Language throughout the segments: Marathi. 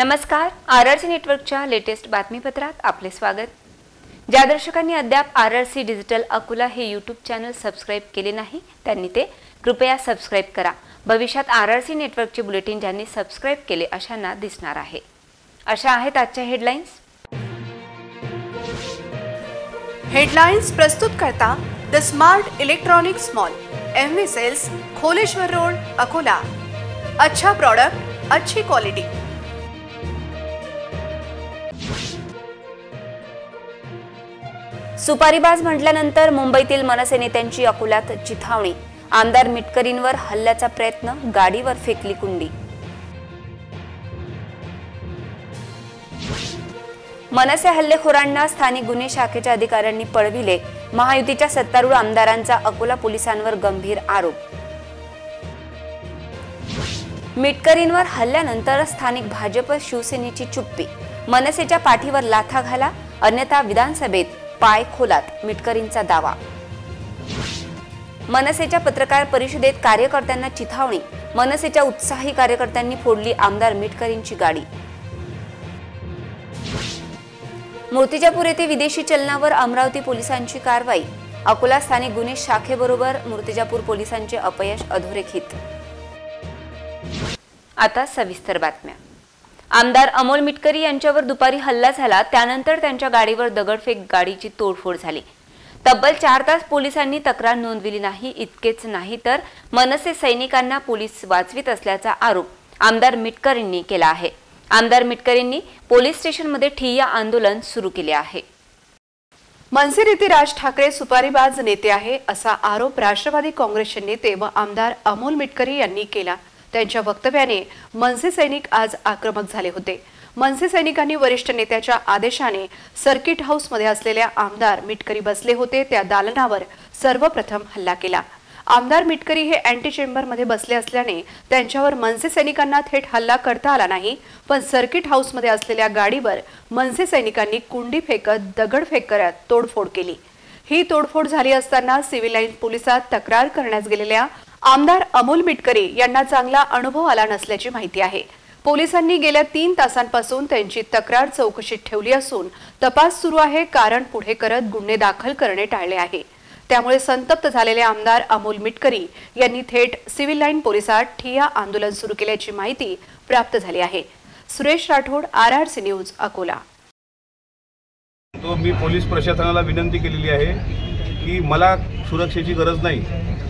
नमस्कार, आरआरसी नेटवर्कच्या लेटेस्ट बातमीपत्रात आपले स्वागत। ज्या दर्शकांनी अद्याप आरआरसी डिजिटल अकोला हे यूट्यूब चॅनल सबस्क्राइब केले नाही त्यांनी ते कृपया सबस्क्राइब करा। भविष्यात आरआरसी नेटवर्कचे बुलेटिन ज्यांनी सबस्क्राइब केले अशांना दिसणार आहे। अशा आहेत आजच्या हेडलाइन्स। हेडलाइन्स प्रस्तुत करता the smart electronics mall, MV sales, Kholeshwar road, Akola. अच्छा प्रोडक्ट, अच्छी क्वालिटी। सुपारीबाज म्हटल्यानंतर मुंबईतील मनसे नेत्यांची अकोल्यात चिथावणी। आमदार मिटकरींवर हल्ल्याचा प्रयत्न, गाडीवर फेकली कुंडी। मनसे हल्लेखोरांना स्थानिक गुन्हे शाखेच्या अधिकाऱ्यांनी पळविले। महायुतीच्या सत्तारूढ आमदारांचा अकोला पोलिसांवर गंभीर आरोप। मिटकरींवर हल्ल्यानंतर स्थानिक भाजप शिवसेनेची चुप्पी। मनसेच्या पाठीवर लाथा घाला अन्यथा विधानसभेत पाय खोलात, मिटकरींचा दावा। मनसेच्या पत्रकार परिषदेत कार्यकर्त्यांना चिथावणी। मनसेच्या उत्साही कार्यकर्त्यांनी फोडली आमदार मिटकरींची गाडी। मूर्तिजापूर येथे विदेशी चलनावर अमरावती पोलिसांची कारवाई। अकोला स्थानिक गुन्हे शाखेबरोबर मूर्तिजापूर पोलिसांचे अपयश अधोरेखित। आता सविस्तर बातम्या। आमदार अमोल मिटकरी यांच्यावर दुपारी हल्ला झाला, त्यानंतर त्यांच्या गाडीवर दगडफेक, गाडीची तोडफोड झाली। तब्बल 4 तास पोलिसांनी तक्रार नोंदवली नाही। इतकेच नाही तर मनसे सैनिकांना पोलीस वाचवित असल्याचा आरोप आमदार मिटकरींनी केला आहे। आमदार मिटकरींनी पोलीस स्टेशनमध्ये ठिय्या आंदोलन सुरू केले आहे। मनसे नेते राज ठाकरे सुपारीबाज नेते आहे असा आरोप राष्ट्रवादी काँग्रेसचे नेते व आमदार अमोल मिटकरी यांनी केला। त्यांच्या वक्तव्याने मनसे सैनिक आज आक्रमक झाले होते। मनसे सैनिकांनी वरिष्ठ नेत्याच्या आदेशाने सर्किट हाऊसमध्ये असलेल्या आमदार मिटकरी बसले होते त्या दालनावर सर्वप्रथम हल्ला केला। आमदार मिटकरी हे अँटी चेंबरमध्ये बसले असल्याने त्यांच्यावर मनसे सैनिकांना थेट हल्ला करता आला नाही, पण सर्किट हाऊसमध्ये असलेल्या गाडीवर मनसे सैनिकांनी कुंडी फेकत, दगडफेक करत तोडफोड केली। ही तोडफोड झाली असताना सिव्हिल लाईन पोलिसात तक्रार करण्यास गेलेल्या आमदार अमोल मिटकरी यांना चांगला अनुभव आला नसल्याची माहिती आहे। पोलिसांनी गेल्या 3 तासांपासून त्यांची तक्रार चौकशीत ठेवली असून तपास सुरू आहे। कारण पुढे करत गुन्हे दाखल करणे टाळले आहे। त्यामुळे संतप्त झालेले आमदार अमोल मिटकरी यांनी थेट सिव्हिल लाईन पोलिसात ठिय्या आंदोलन सुरू केल्याची माहिती प्राप्त झाली आहे। Suresh Rathod, RRC news, Akola. मी पोलीस प्रशासनाला विनंती केलेली आहे की मला सुरक्षेची गरज नाही,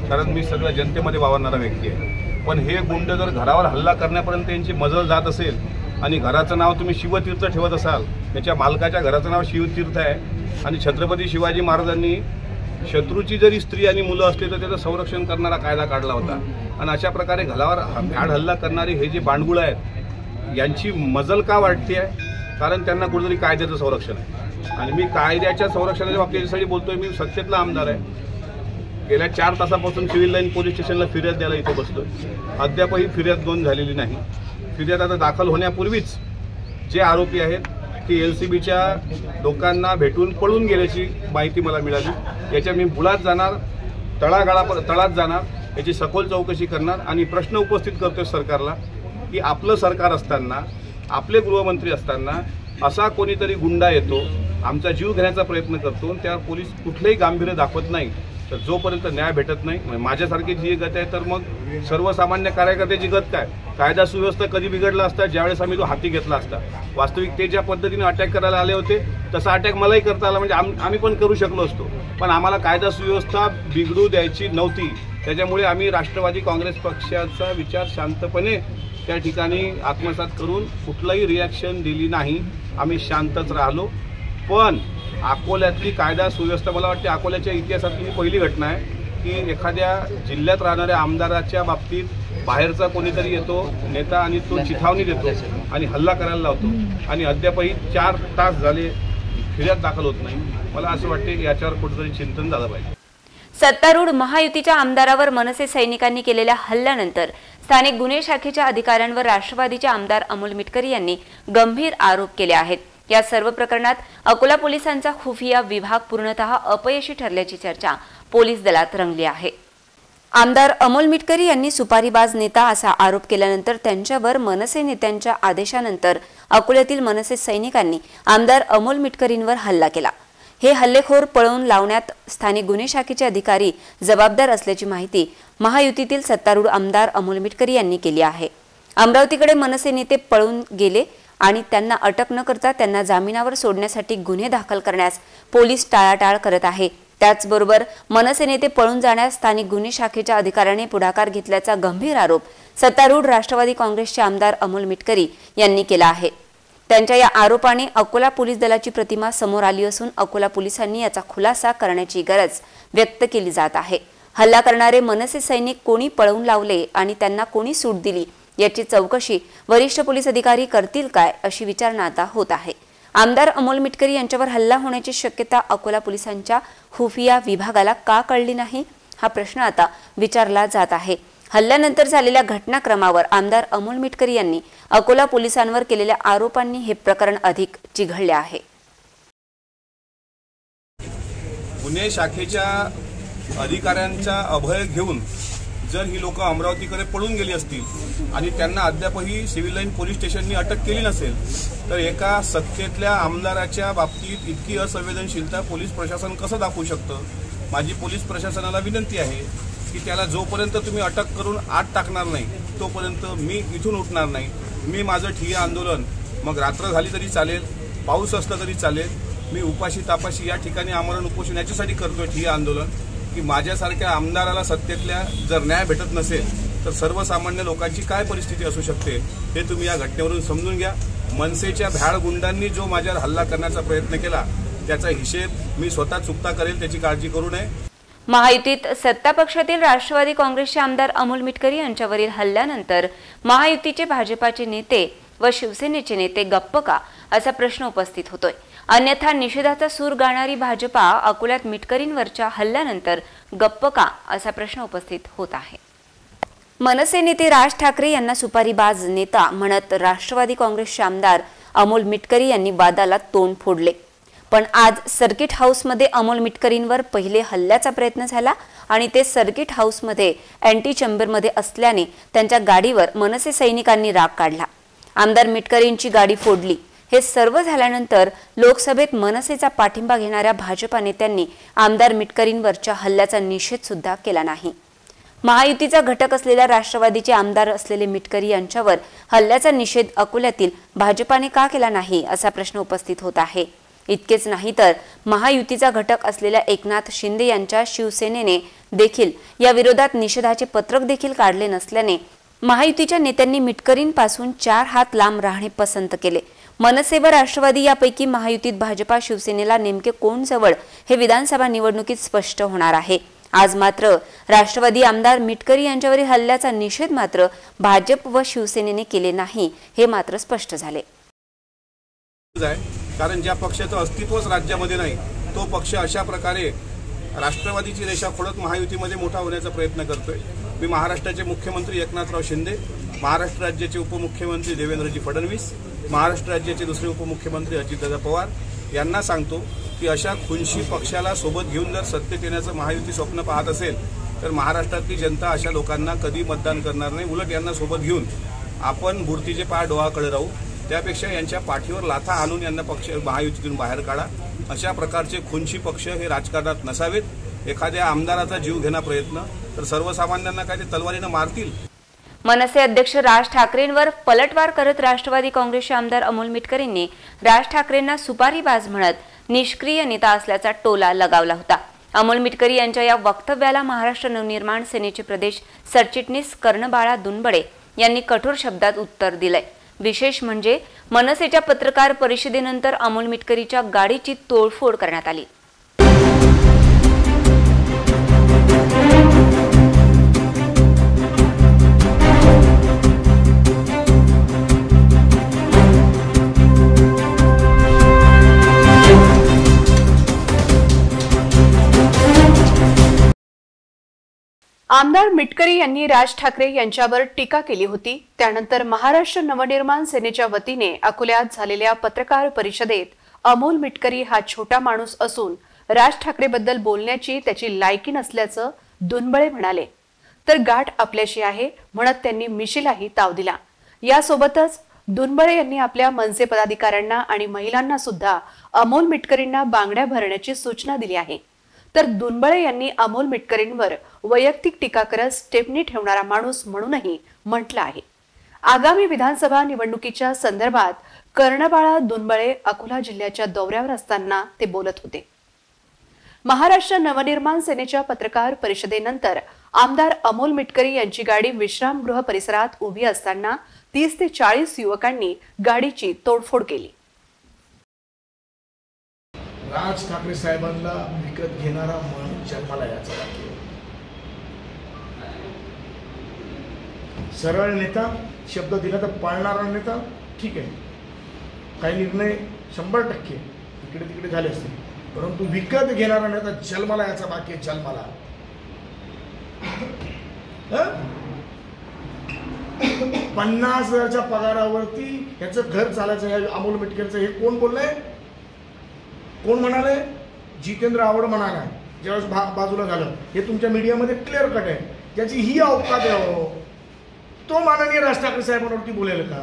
कारण मी सगळ्या जनतेमध्ये वावरणारा व्यक्ती आहे। पण हे गुंड जर घरावर हल्ला करण्यापर्यंत यांची मजल जात असेल आणि घराचं नाव तुम्ही शिवतीर्थ ठेवत असाल, त्याच्या मालकाच्या घराचं नाव शिवतीर्थ आहे आणि छत्रपती शिवाजी महाराजांनी शत्रूची जरी स्त्री आणि मुलं असले तर त्याचं संरक्षण करणारा कायदा काढला होता। आणि अशा प्रकारे घरावर भ्याड हल्ला करणारे हे जे बांडगुळ आहेत यांची मजल का वाटते आहे? कारण त्यांना कुठेतरी कायद्याचं संरक्षण आहे आणि मी कायद्याच्या संरक्षणाच्या बाबतीसाठी बोलतोय। मी सत्तेतला आमदार आहे। गेल्या 4 तासापासून सिव्हिल लाईन पोलीस स्टेशनला फिर्याद द्यायला इथे बसलोय। अद्यापही फिर्याद नोंद झालेली नाही। फिर्याद आता दाखल होण्यापूर्वीच जे आरोपी आहेत ते एलसीबीच्या लोकांना भेटून पळून गेल्याची माहिती मला मिळाली। याच्या मी बुलात जाणार, तळात जाणार, याची सखोल चौकशी करणार आणि प्रश्न उपस्थित करतोय सरकारला की आपलं सरकार असताना, आपले गृहमंत्री असताना असा कोणीतरी गुंडा येतो, आमचा जीव घेण्याचा प्रयत्न करतो, त्या पोलीस कुठलेही गांभीर्य दाखवत नाही। तर जोपर्यंत न्याय भेटत नाही, माझ्यासारखी जी गत आहे तर मग सर्वसामान्य कार्यकर्त्याची गत काय? कायदा सुव्यवस्था कधी बिघडला असता? ज्यावेळेस आम्ही तो हाती घेतला असता। वास्तविक ते ज्या पद्धतीने अटॅक करायला आले होते तसा अटॅक मलाही करता आला, म्हणजे आम्ही पण करू शकलो असतो, पण आम्हाला कायदा सुव्यवस्था बिघडू द्यायची नव्हती। त्याच्यामुळे आम्ही राष्ट्रवादी काँग्रेस पक्षाचा विचार शांतपणे त्या ठिकाणी आत्मसात करून कुठलाही रिॲक्शन दिली नाही। आम्ही शांतच राहिलो। पण अकोल्यातली कायदा सुव्यवस्था, मला वाटते अकोल्याच्या इतिहासातली पहिली घटना आहे की एखाद्या जिल्ह्यात राहणाऱ्या आमदाराच्या बाबतीत बाहेरचा कोणीतरी येतो नेता आणि तो चिथावणी देतो आणि हल्ला करायला लावतो आणि अद्यापही 4 तास झाले फिर्याद दाखल होत नाही। मला असं वाटते की याच्यावर कुठेतरी चिंतन झालं पाहिजे। सत्तारूढ महायुतीच्या आमदारावर मनसे सैनिकांनी केलेल्या हल्ल्यानंतर स्थानिक गुन्हे शाखेच्या अधिकाऱ्यांवर राष्ट्रवादीचे आमदार अमोल मिटकरी यांनी गंभीर आरोप केले आहेत। या सर्व प्रकरणात अकोला पोलिसांचा खुफिया विभाग पूर्णतः अपयशी ठरल्याची चर्चा पोलीस दलात रंगली आहे। आमदार अमोल मिटकरी यांनी सुपारीबाज नेता असा आरोप केल्यानंतर त्यांच्यावर मनसे नेत्यांच्या आदेशानंतर अकोल्यातील मनसे सैनिकांनी आमदार अमोल मिटकरींवर हल्ला केला। हे हल्लेखोर पळवून लावण्यात स्थानिक गुन्हे शाखेचे अधिकारी जबाबदार असल्याची माहिती महायुतीतील सत्तारूढ आमदार अमोल मिटकरी यांनी केली आहे। अमरावतीकडे मनसे नेते पळून गेले आणि त्यांना अटक न करता त्यांना जामिनावर सोडण्यासाठी गुन्हे दाखल करण्यास पोलीस टाळाटाळ करत आहे। त्याचबरोबर मनसे नेते पळून जाण्यास स्थानिक गुन्हे शाखेच्या अधिकाऱ्याने पुढाकार घेतल्याचा गंभीर आरोप सत्तारूढ राष्ट्रवादी काँग्रेसचे आमदार अमोल मिटकरी यांनी केला आहे। त्यांच्या या आरोपाने अकोला पोलीस दलाची प्रतिमा समोर आली असून अकोला पोलिसांनी याचा खुलासा करण्याची गरज व्यक्त केली जात आहे। हल्ला करणारे मनसे सैनिक कोणी पळवून लावले आणि त्यांना कोणी सूट दिली याची चौकशी वरिष्ठ पोलीस अधिकारी करतील काय अशी विचारणा आता होत आहे। आमदार अमोल मिटकरी यांच्यावर हल्ला होण्याची शक्यता अकोला पोलिसांच्या खुफिया विभागाला का कळली नाही हा प्रश्न आता विचारला जात आहे। हल्ल्यानंतर झालेल्या घटनाक्रमावर आमदार अमोल मिटकरी यांनी अकोला पोलिसांवर केलेल्या आरोपांनी हे प्रकरण अधिक चिघळले आहे। गुन्हे शाखेच्या अधिकाऱ्यांचा अभय घेऊन जर ही लोक अमरावतीकडे पळून गेली असतील आणि त्यांना अद्यापही सिव्हिल लाईन पोलीस स्टेशननी अटक केली नसेल तर एका सत्तेतल्या आमदाराच्या बाबतीत इतकी असंवेदनशीलता पोलीस प्रशासन कसं दाखवू शकतं। माझी पोलीस प्रशासनाला विनंती आहे की त्याला जोपर्यंत तुम्ही अटक करून आत टाकणार नाही तोपर्यंत मी इथून उठणार नाही। मी माझं ठिय्या आंदोलन मग रात्र झाली तरी चालेल, पाऊस असला तरी चालेल, मी उपाशी तापाशी या ठिकाणी आमरण उपोषण याच्यासाठी करतोय ठिय्या आंदोलन की माझ्यासारख्या आमदाराला सत्तेतल्या जर न्याय भेटत नसेल तर सर्वसामान्य लोकांची काय परिस्थिती असू शकते हे तुम्ही या घटनेवरून समजून घ्या। मनसेच्या भ्याड गुंडांनी जो माझ्यावर हल्ला करण्याचा प्रयत्न केला त्याचा हिशेब मी स्वतः चुकता करेल, त्याची काळजी करू नये। महायुतीत सत्ता पक्षातील राष्ट्रवादी काँग्रेसचे आमदार अमोल मिटकरी यांच्यावरील हल्ल्यानंतर महायुतीचे भाजपाचे नेते व शिवसेनेचे नेते गप्प का असा प्रश्न उपस्थित होतोय। अन्यथा निषेधाचा सूर गाणारी भाजपा अकोल्यात मिटकरींवरच्या हल्ल्यानंतर गप्प का असा प्रश्न उपस्थित होत आहे। मनसे नेते राज ठाकरे यांना सुपारीबाज नेता म्हणत राष्ट्रवादी काँग्रेसचे आमदार अमोल मिटकरी यांनी वादाला तोंड फोडले। पण आज सर्किट हाऊसमध्ये अमोल मिटकरींवर पहिले हल्ल्याचा प्रयत्न झाला आणि ते सर्किट हाऊसमध्ये अँटी चेंबरमध्ये असल्याने त्यांच्या गाडीवर मनसे सैनिकांनी राग काढला। आमदार मिटकरींची गाडी फोडली। हे सर्व झाल्यानंतर लोकसभेत मनसेचा पाठिंबा घेणाऱ्या भाजपा नेत्यांनी आमदार मिटकरींवरच्या हल्ल्याचा निषेध सुद्धा केला नाही। महायुतीचा घटक असलेल्या राष्ट्रवादीचे आमदार असलेले मिटकरी यांच्यावर हल्ल्याचा निषेध अकोल्यातील भाजपाने का केला नाही असा प्रश्न उपस्थित होत आहे। इतकेच नाही तर महायुतीचा घटक असलेल्या एकनाथ शिंदे यांच्या शिवसेनेने देखील या विरोधात निषेधाचे पत्रक देखील काढले नसल्याने महायुतीच्या नेत्यांनी मिटकरींपासून 4 हात लांब राहणे पसंत केले। मनसे व राष्ट्रवादी यापैकी महायुतीत भाजपा शिवसेनेला नेमके कोण जवळ हे विधानसभा निवडणुकीत स्पष्ट होणार आहे। आज मात्र राष्ट्रवादी आमदार मिटकरी यांच्यावरील हल्ल्याचा निषेध मात्र भाजप व शिवसेनेने केले नाही हे मात्र स्पष्ट झाले। कारण ज्या पक्षाचं अस्तित्वच राज्यामध्ये नाही तो पक्ष अशा प्रकारे राष्ट्रवादीची रेषा खोडत महायुतीमध्ये मोठा होण्याचा प्रयत्न करतोय। मी महाराष्ट्राचे मुख्यमंत्री एकनाथराव शिंदे, महाराष्ट्र राज्याचे उपमुख्यमंत्री देवेंद्रजी फडणवीस, महाराष्ट्र राज्याचे दुसरे उपमुख्यमंत्री अजितदादा पवार यांना सांगतो की अशा खुनशी पक्षाला सोबत घेऊन जर सत्तेत येण्याचं महायुती स्वप्न पाहत असेल तर महाराष्ट्रातली जनता अशा लोकांना कधी मतदान करणार नाही। उलट यांना सोबत घेऊन आपण मूर्तीचे पाय डोळाकडे राहू, त्यापेक्षा यांच्या पाठीवर लाथा आणून यांना पक्ष महायुतीतून बाहेर काढा। अशा प्रकारचे खुनशी पक्ष हे राजकारणात नसावेत। एखाद्या आमदाराचा जीव घेणा प्रयत्न तर सर्वसामान्यांना काय ते तलवारीने मारतील। मनसे अध्यक्ष राज ठाकरेंवर पलटवार करत राष्ट्रवादी काँग्रेसचे आमदार अमोल मिटकरींनी राज ठाकरेंना सुपारीबाज म्हणत निष्क्रिय नेता असल्याचा टोला लगावला होता। अमोल मिटकरी यांच्या या वक्तव्याला महाराष्ट्र नवनिर्माण सेनेचे प्रदेश सरचिटणीस कर्णबाळा दुनबडे यांनी कठोर शब्दात उत्तर दिले। विशेष म्हणजे मनसेच्या पत्रकार परिषदेनंतर अमोल मिटकरीच्या गाडीची तोडफोड करण्यात आली। आमदार मिटकरी यांनी राज ठाकरे यांच्यावर टीका केली होती। त्यानंतर महाराष्ट्र नवनिर्माण सेनेच्या वतीने अकोल्यात झालेल्या पत्रकार परिषदेत अमोल मिटकरी हा छोटा माणूस असून राज ठाकरे बद्दल बोलण्याची त्याची लायकी नसल्याचं दुनबळे म्हणाले। तर गाठ आपल्याशी आहे म्हणत त्यांनी मिशीलाही ताव दिला। यासोबतच दुनबळे यांनी आपल्या मनसे पदाधिकाऱ्यांना आणि महिलांना सुद्धा अमोल मिटकरींना बांगड्या भरण्याची सूचना दिली आहे। तर दुनबळे यांनी अमोल मिटकरींवर वैयक्तिक टीका करत स्टेपनी ठेवणारा माणूस म्हणूनही म्हटलं आहे। आगामी विधानसभा निवडणुकीच्या संदर्भात कर्णबाळा दुनबळे अकोला जिल्ह्याच्या दौऱ्यावर असताना ते बोलत होते। महाराष्ट्र नवनिर्माण सेनेच्या पत्रकार परिषदेनंतर आमदार अमोल मिटकरी यांची गाडी विश्रामगृह परिसरात उभी असताना 30 ते 40 युवकांनी गाडीची तोडफोड केली। राज ठाकरे साहेबांना विकत घेणारा माणूस जन्माला याचा आहे। सरळ नेता, शब्द दिला तर पाळणारा नेता, ठीक आहे, काही निर्णय 100% इकडे तिकडे झाले असतील, परंतु विकत घेणारा नेता जन्माला याचा बाकी आहे। जन्माला 50,000च्या पगारावरती याचं घर चालायचं आहे अमोल मिटकरीचं, हे कोण बोललंय? कोण म्हणाले? जितेंद्र आव्हाड म्हणाला ज्यावेळेस बाजूला झालं। हे तुमच्या मीडियामध्ये क्लिअर कट आहे। त्याची ही अवकात आहे, तो माननीय राज ठाकरे साहेबांवरती बोलेल का?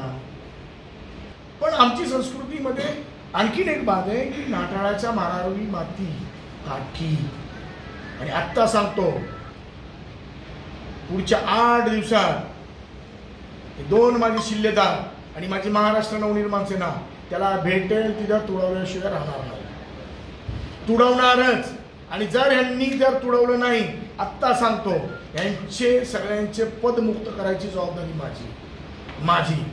पण आमची संस्कृतीमध्ये आणखीन एक बात आहे की नाठाळाच्या मारावी माती काठी, आणि आत्ता सांगतो पुढच्या 8 दिवसात 2 माझे शिल्लेदार आणि माझी महाराष्ट्र नवनिर्माण सेना त्याला भेटेल तिथं तुडवल्याशिवाय राहणार नाही, तुडवणारच। आणि जर यांनी जर तुडवलं नाही, आत्ता सांगतो यांचे सगळ्यांचे पदमुक्त करायची जबाबदारी माझी।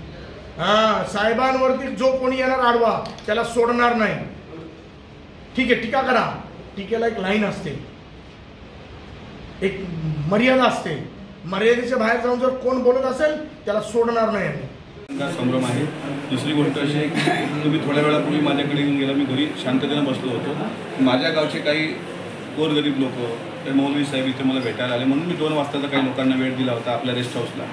साहेबांवरती जो कोणी येणार आडवा त्याला सोडणार नाही। ठीक आहे, टीका करा, टीकेला एक लाईन असते, एक मर्यादा असते, मर्यादेच्या बाहेर जाऊन जर कोण बोलत असेल त्याला सोडणार नाही। संभ्रम आहे। दुसरी गोष्ट अशी आहे की तुम्ही थोड्या वेळापूर्वी माझ्याकडे येऊन गेला, मी घरी शांततेने बसलो होतो। माझ्या गावचे काही गोरगरीब लोक, तर मौलवी साहेब इथे मला भेटायला आले, म्हणून मी 2 वाजताचा काही लोकांना वेळ दिला होता आपल्या रेस्ट हाऊसला।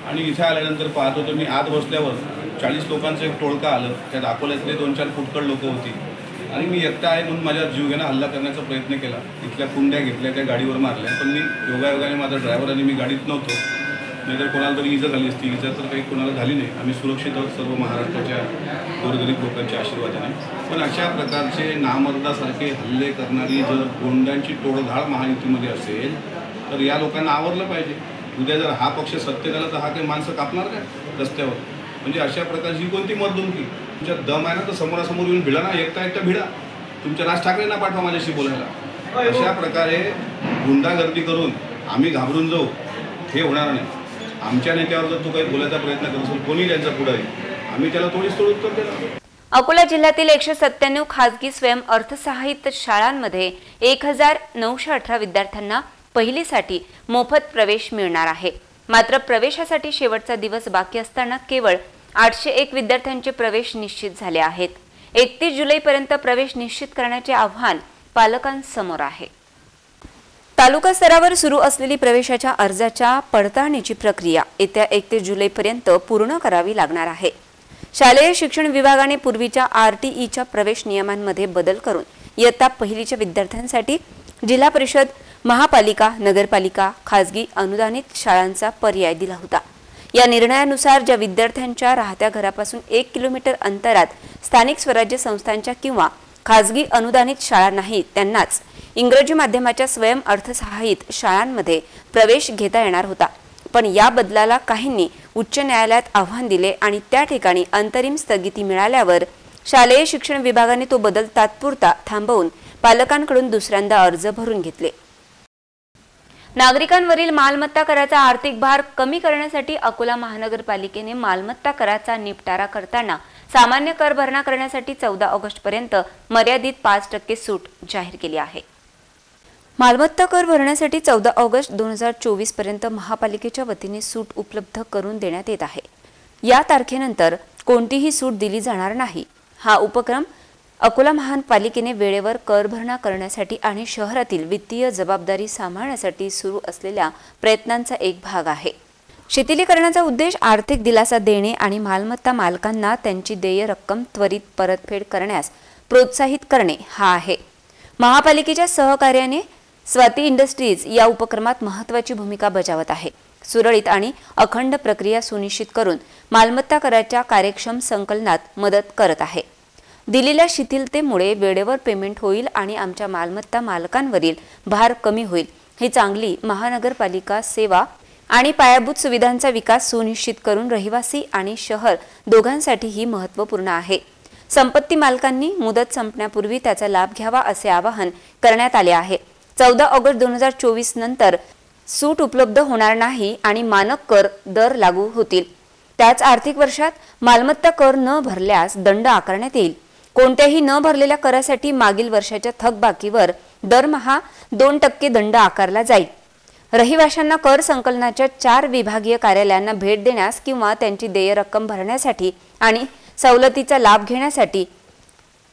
आणि इथे आल्यानंतर पाहतो तर मी आत बसल्यावर 40 लोकांचं एक टोळका आलं, त्यात अकोल्यातले 2-4 फुटकळ लोक होती, आणि मी एकटा आहे म्हणून माझ्यावर जीवघेणा हल्ला करण्याचा प्रयत्न केला। इथल्या कुंड्या घेतल्या, त्या गाडीवर मारल्या, पण मी योगायोगाने माझा ड्रायव्हर आणि मी गाडीत नव्हतो, नाहीतर कोणाला तरी इजा झाली असती। इजा तर काही कोणाला झाली नाही, आम्ही सुरक्षित आहोत सर्व महाराष्ट्राच्या गोरगरीब लोकांच्या आशीर्वादाने। पण अशा प्रकारचे नामर्दासारखे हल्ले करणारी जर गोंड्यांची टोळधाड महायुतीमध्ये असेल तर या लोकांना आवरलं पाहिजे। उद्या जर हा पक्ष सत्तेत आला तर हा काही माणसं कापणार काय रस्त्यावर? म्हणजे अशा प्रकारची कोणती मर्दुमकी? तुमच्या दम आहे ना तर समोरासमोर येऊन भिडा ना, एकटा भिडा, तुमच्या राज ठाकरेंना पाठवा माझ्याशी बोलायला। अशा प्रकारे गुंडागर्दी करून आम्ही घाबरून जाऊ हे होणार नाही। आमच्या नेत्यावर जर तू काही बोलायचा प्रयत्न करत असेल, कोणी त्यांचा पुढारी, आम्ही त्याला तोडीस तोड उत्तर देणार। अकोला जिल्ह्यातील 197 खासगी स्वयं अर्थसहाय्यित शाळांमध्ये 1918 विद्यार्थ्यांना पहिलीसाठी मोफत प्रवेश मिळणार आहे। मात्र प्रवेशासाठी शेवटचा दिवस बाकी असताना केवळ 801 विद्यार्थ्यांचे प्रवेश निश्चित झाले आहेत। 31 जुलैपर्यंत प्रवेश निश्चित करण्याचे आव्हान पालकांसमोर आहे। तालुका स्तरावर सुरू असलेली प्रवेशाच्या अर्जाच्या पडताळणीची प्रक्रिया येत्या 31 जुलैपर्यंत पूर्ण करावी लागणार आहे। शालेय शिक्षण विभागाने पूर्वीच्या RTEच्या प्रवेश नियमांमध्ये बदल करून इयत्ता पहिलीच्या विद्यार्थ्यांसाठी जिल्हा परिषद, महापालिका, नगरपालिका, खासगी अनुदानित शाळांचा पर्याय दिला होता। या निर्णयानुसार ज्या विद्यार्थ्यांच्या राहत्या घरापासून 1 किलोमीटर अंतरात स्थानिक स्वराज्य संस्थांच्या किंवा खासगी अनुदानित शाळा नाहीत त्यांनाच इंग्रजी माध्यमाच्या स्वयं अर्थसहाय्यित शाळांमध्ये प्रवेश घेता येणार होता। पण या बदलाला काहींनी उच्च न्यायालयात आव्हान दिले आणि त्या ठिकाणी अंतरिम स्थगिती मिळाल्यावर शालेय शिक्षण विभागाने तो बदल तात्पुरता थांबवून पालकांकडून दुसऱ्यांदा अर्ज भरून घेतले। नागरिकांवरील मालमत्ता कराचा आर्थिक भार कमी करण्यासाठी अकोला महानगरपालिकेने मालमत्ता कराचा निपटारा करताना सामान्य कर भरणा करण्यासाठी 14 ऑगस्ट पर्यंत मर्यादित 5% सूट जाहीर केली आहे। मालमत्ता कर भरण्यासाठी 14 ऑगस्ट 2024 पर्यंत महापालिकेच्या वतीने सूट उपलब्ध करून देण्यात येत आहे। या तारखेनंतर कोणतीही सूट दिली जाणार नाही। हा उपक्रम अकोला महानगरपालिकेने वेळेवर कर भरणा करण्यासाठी आणि शहरातील वित्तीय जबाबदारी सांभाळण्यासाठी सुरू असलेल्या प्रयत्नांचा एक भाग आहे। शिथिलीकरणाचा उद्देश आर्थिक दिलासा देणे आणि मालमत्ता मालकांना त्यांची देय रक्कम त्वरित परतफेड करण्यास प्रोत्साहित करणे हा आहे। महापालिकेच्या सहकार्याने स्वाती इंडस्ट्रीज या उपक्रमात महत्त्वाची भूमिका बजावत आहे। सुरळीत आणि अखंड प्रक्रिया सुनिश्चित करून मालमत्ता कराच्या कार्यक्षम संकलनात मदत करत आहे। दिलेल्या शिथिलतेमुळे वेळेवर पेमेंट होईल आणि आमच्या मालमत्ता मालकांवरील भार कमी होईल। ही चांगली महानगरपालिका सेवा आणि पायाभूत सुविधांचा विकास सुनिश्चित करून रहिवासी आणि शहर दोघांसाठीही महत्त्वपूर्ण आहे। संपत्ती मालकांनी मुदत संपण्यापूर्वी त्याचा लाभ घ्यावा असे आवाहन करण्यात आले आहे। 14 ऑगस्ट 2024 नंतर सूट उपलब्ध होणार नाही आणि मानक कर दर लागू होतील। त्याच आर्थिक वर्षात मालमत्ता कर न भरल्यास दंड आकारण्यात येईल। कोणत्याही न भरलेल्या करासाठी मागील वर्षाच्या थकबाकीवर दरमहा 2% दंड आकारला जाईल। रहिवाशांना कर संकलनाच्या 4 विभागीय कार्यालयांना भेट देण्यास किंवा त्यांची देय रक्कम भरण्यासाठी आणि सवलतीचा लाभ घेण्यासाठी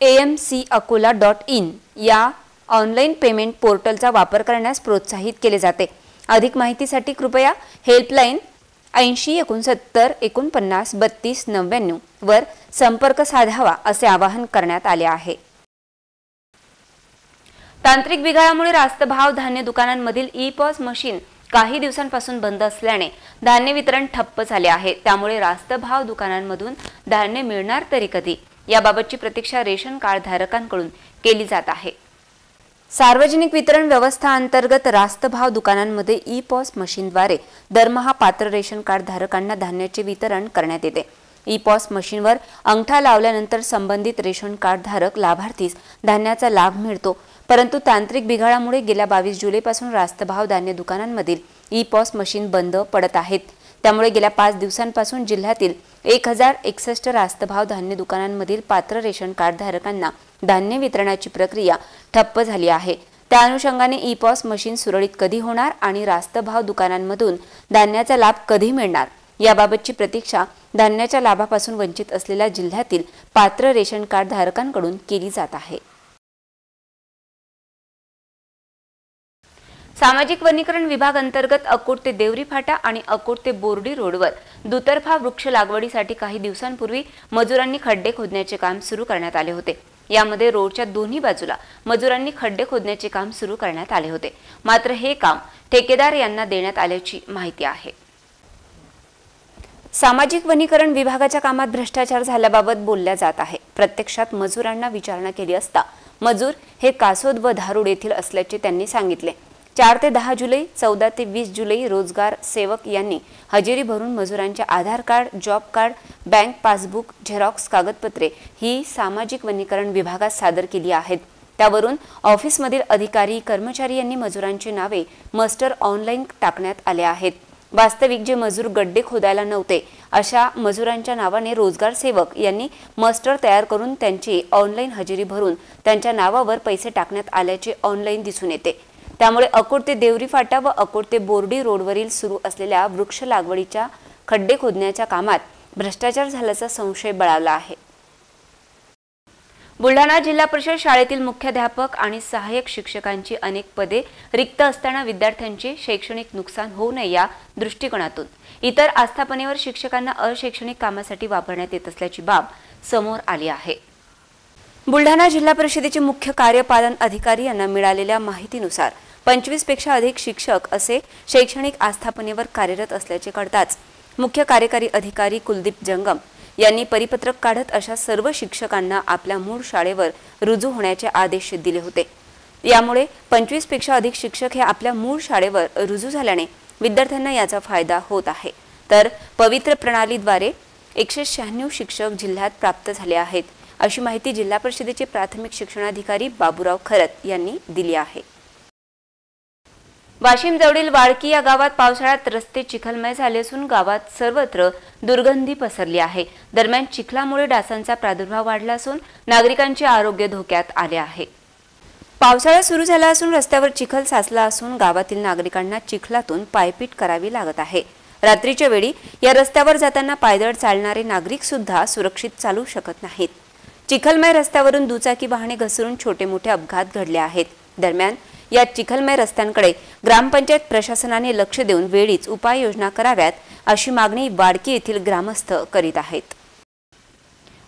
amcakola.in या ऑनलाईन पेमेंट पोर्टलचा वापर करण्यास प्रोत्साहित केले जाते। अधिक माहितीसाठी कृपया हेल्पलाईन 80 69 49 32 99 वर संपर्क साधावा असे आवाहन करण्यात आले आहे। तांत्रिक बिघाडामुळे रास्त भाव धान्य दुकानांमधील ई-पॉस मशीन काही दिवसांपासून बंद असल्याने धान्य वितरण ठप्प झाले आहे। त्यामुळे रास्त भाव दुकानांमधून धान्य मिळणार तरी कधी याबाबतची प्रतीक्षा रेशन कार्ड धारकांकडून केली जात आहे। सार्वजनिक वितरण व्यवस्था अंतर्गत रास्त भाव दुकानांमध्ये ई-पॉस मशीनद्वारे दरमहा पात्र रेशन कार्ड धारकांना धान्याचे वितरण करण्यात येते। ई-पॉस मशीनवर अंगठा लावल्यानंतर संबंधित रेशन कार्ड धारक लाभार्थीस धान्याचा लाभ मिळतो। परंतु तांत्रिक बिघाडामुळे गेल्या 22 जुलैपासून रास्त भाव धान्य दुकानांमधील ई-पॉस मशीन बंद पडत आहेत। त्यामुळे गेल्या 5 दिवसांपासून जिल्ह्यातील 1061 रास्त भाव धान्य दुकानांमधील पात्र रेशन कार्ड धारकांना धान्य वितरणाची प्रक्रिया ठप्प झाली आहे। त्या अनुषंगाने ई-पॉस मशीन सुरळीत कधी होणार आणि रास्त भाव दुकानांमधून धान्याचा लाभ कधी मिळणार याबाबतची प्रतीक्षा धान्याच्या लाभापासून वंचित असलेल्या जिल्ह्यातील पात्र रेशन कार्ड धारकांकडून केली जात आहे। सामाजिक वनीकरण विभाग अंतर्गत अकोट ते देवरी फाटा आणि अकोट ते बोर्डी रोडवर दुतर्फा वृक्ष लागवडीसाठी काही दिवसांपूर्वी मजुरांनी खड्डे खोदण्याचे काम सुरू करण्यात आले होते। यामध्ये रोडच्या दोन्ही बाजूला मजुरांनी खड्डे खोदण्याचे काम सुरू करण्यात आले होते। मात्र हे काम ठेकेदार यांना देण्यात आल्याची माहिती आहे। सामाजिक वनीकरण विभागाच्या कामात भ्रष्टाचार झाल्याबाबत बोलल्या जात आहे। प्रत्यक्षात मजुरांना विचारणा केली असता मजूर हे कासोद व धारूड येथील असल्याचे त्यांनी सांगितले। 4 ते 10 जुलै, 14 ते 20 जुलै रोजगार सेवक यांनी हजेरी भरून मजुरांचे Aadhaar card, job card, bank passbook, xerox कागदपत्रे ही सामाजिक वनीकरण विभागात सादर केली आहेत। त्यावरून ऑफिसमधील अधिकारी कर्मचारी यांनी मजुरांची नावे मस्टर ऑनलाईन टाकण्यात आले आहेत। वास्तविक जे मजूर गड्डे खोदायला नव्हते अशा मजुरांच्या नावाने रोजगार सेवक यांनी मस्टर तयार करून त्यांची ऑनलाईन हजेरी भरून त्यांच्या नावावर पैसे टाकण्यात आल्याचे ऑनलाईन दिसून येते। त्यामुळे अकोट ते देवरी फाटा व अकोट ते बोर्डी रोडवरील सुरू असलेल्या वृक्ष लागवडीच्या खड्डे खोदण्याच्या कामात भ्रष्टाचार झाल्याचा संशय बळावला आहे। बुलढाणा जिल्हा परिषद शाळेतील मुख्याध्यापक आणि सहाय्यक शिक्षकांची अनेक पदे रिक्त असताना विद्यार्थ्यांचे शैक्षणिक नुकसान होऊ नये या दृष्टिकोनातून इतर आस्थापनेवर शिक्षकांना अशैक्षणिक कामासाठी वापरण्यात येत असल्याची बाब समोर आली आहे। बुलढाणा जिल्हा परिषदेचे मुख्य कार्यपालन अधिकारी यांना मिळालेल्या माहितीनुसार 25 पेक्षा अधिक शिक्षक असे शैक्षणिक आस्थापनेवर कार्यरत असल्याचे कळताच मुख्य कार्यकारी अधिकारी कुलदीप जंगम यांनी परिपत्रक काढत अशा सर्व शिक्षकांना आपल्या मूळ शाळेवर रुजू होण्याचे आदेश दिले होते। यामुळे 25 पेक्षा अधिक शिक्षक हे आपल्या मूळ शाळेवर रुजू झाल्याने विद्यार्थ्यांना याचा फायदा होत आहे। तर पवित्र प्रणालीद्वारे 196 शिक्षक जिल्ह्यात प्राप्त झाले आहेत अशी माहिती जिल्हा परिषदेचे प्राथमिक शिक्षणाधिकारी बाबूराव खरत यांनी दिली आहे। वाशिम जवळील वाळकी या गावात पावसाळ्यात रस्ते चिखलमय झाले असून गावात सर्वत्र दुर्गंधी पसरली आहे। दरम्यान चिखलामुळे डासांचा प्रादुर्भाव वाढला असून नागरिकांचे आरोग्य धोक्यात आले आहे। पावसाळा सुरू झाला असून रस्त्यावर चिखल साचला असून गावातील नागरिकांना चिखलातून पायपीट करावी लागत आहे। रात्रीच्या वेळी या रस्त्यावर जाताना पायदळ चालणारे नागरिक सुद्धा सुरक्षित चालू शकत नाहीत। चिखलमय रस्त्यावरून दुचाकी वाहने घसरून छोटे मोठे अपघात घडले आहेत। दरम्यान या चिखलमय रस्त्यांकडे ग्रामपंचायत प्रशासनाने लक्ष देऊन वेळीच उपाययोजना कराव्यात अशी मागणी वाडकी येथील ग्रामस्थ करीत आहेत।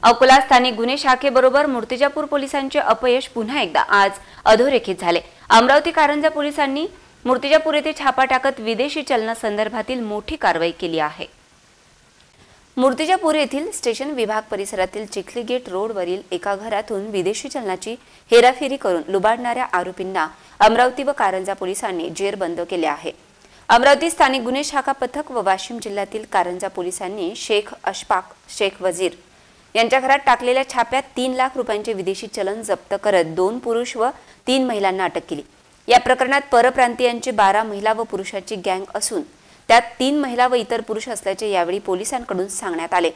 अकोला स्थानिक गुन्हे शाखेबरोबर मूर्तिजापूर पोलिसांचे अपयश पुन्हा एकदा आज अधोरेखित झाले। अमरावती कारंजा पोलिसांनी मूर्तिजापूर येथे छापा टाकत विदेशी चलनासंदर्भातील मोठी कारवाई केली आहे। मूर्तिजापूर येथील स्टेशन विभाग परिसरातील चिखली गेट रोडवरील एका घरातून विदेशी चलनाची हेराफेरी करून लुबाडणाऱ्या आरोपींना अमरावती व कारंजा पोलिसांनी जेरबंद केले आहे। अमरावती स्थानिक गुन्हे शाखा पथक व वाशिम जिल्ह्यातील कारंजा पोलिसांनी शेख अशफाक शेख वजीर यांच्या घरात टाकलेल्या छाप्यात 3 लाख रुपयांचे विदेशी चलन जप्त करत 2 पुरुष व 3 महिलांना अटक केली। या प्रकरणात परप्रांतीयांची 12 महिला व पुरुषाची गँग असून त्यात 3 महिला व इतर पुरुष असल्याचे यावेळी पोलिसांकडून सांगण्यात आले।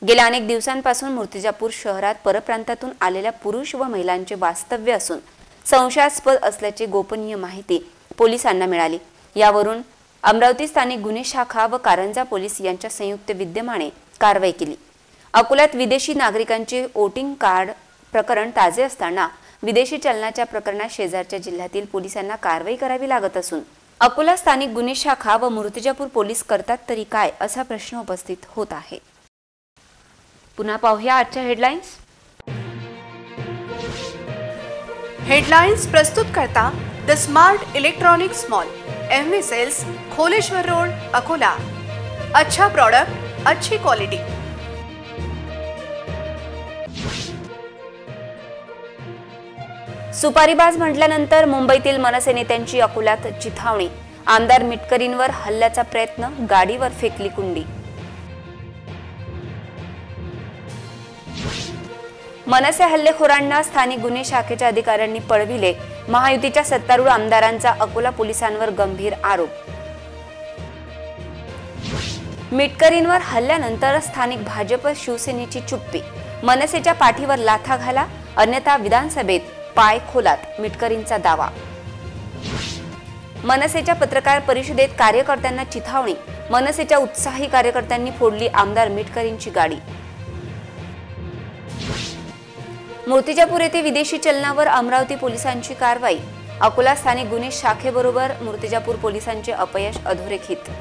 गेल्या अनेक दिवसांपासून मूर्तिजापूर शहरात परप्रांतातून आलेल्या पुरुष व महिलांचे वास्तव्य असून संशयास्पद असल्याची गोपनीय माहिती पोलिसांना मिळाली। यावरून अमरावती स्थानिक गुन्हे शाखा व कारंजा पोलीस यांच्या संयुक्त विद्यमाने कारवाई केली। अकोल्यात विदेशी नागरिकांचे वोटिंग कार्ड प्रकरण ताजे असताना विदेशी चलनाच्या प्रकरणात शेजारच्या जिल्ह्यातील पोलिसांना कारवाई करावी लागत असून अकोला स्थानिक गुन्हे शाखा व मूर्तिजापूर पोलीस करतात तरी काय असा प्रश्न उपस्थित होत आहे। पुन्हा पाहूया आजच्या हेडलाईन्स। हेडलाइन्स प्रस्तुत करता the smart electronics mall, MV sales, Kholeshwar road, Akola. अच्छा प्रोडक्ट, अच्छी क्वालिटी। सुपारीबाज म्हटल्यानंतर मुंबईतील मनसे नेत्यांची अकोल्यात चिथावणी। आमदार मिटकरींवर हल्ल्याचा प्रयत्न, गाडीवर फेकली कुंडी। मनसे हल्लेखोरांना स्थानिक गुन्हे शाखेच्या अधिकाऱ्यांनी पळविले। महायुतीच्या सत्तारूढ आमदारांचा अकोला पोलिसांवर गंभीर आरोप। मिटकरींवर हल्ल्यानंतर स्थानिक भाजप शिवसेनेची चुप्पी। मनसेच्या पाठीवर लाथा घाला, अन्यथा विधानसभेत पाय खोलात, मिटकरींचा दावा। मनसेच्या पत्रकार परिषदेत कार्यकर्त्यांना चिथावणी। मनसेच्या उत्साही कार्यकर्त्यांनी फोडली आमदार मिटकरींची गाडी। मूर्तिजापूर येथे विदेशी चलनावर अमरावती पोलिसांची कारवाई। अकोला स्थानिक गुन्हे शाखेबरोबर मूर्तिजापूर पोलिसांचे अपयश अधोरेखित।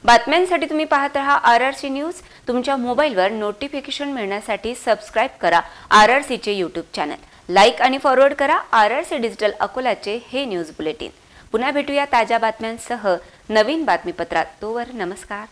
बातम्यांसाठी तुम्ही पाहत रहा RRC न्यूज। तुमच्या मोबाईलवर नोटिफिकेशन मिळण्यासाठी सबस्क्राइब करा RRCचे YouTube चॅनल। लाईक आणि फॉरवर्ड करा RRC डिजिटल अकोलाचे हे न्यूज बुलेटिन। पुन्हा भेटूया ताज्या बातम्यांसह नवीन बातमीपत्रात। तोवर नमस्कार।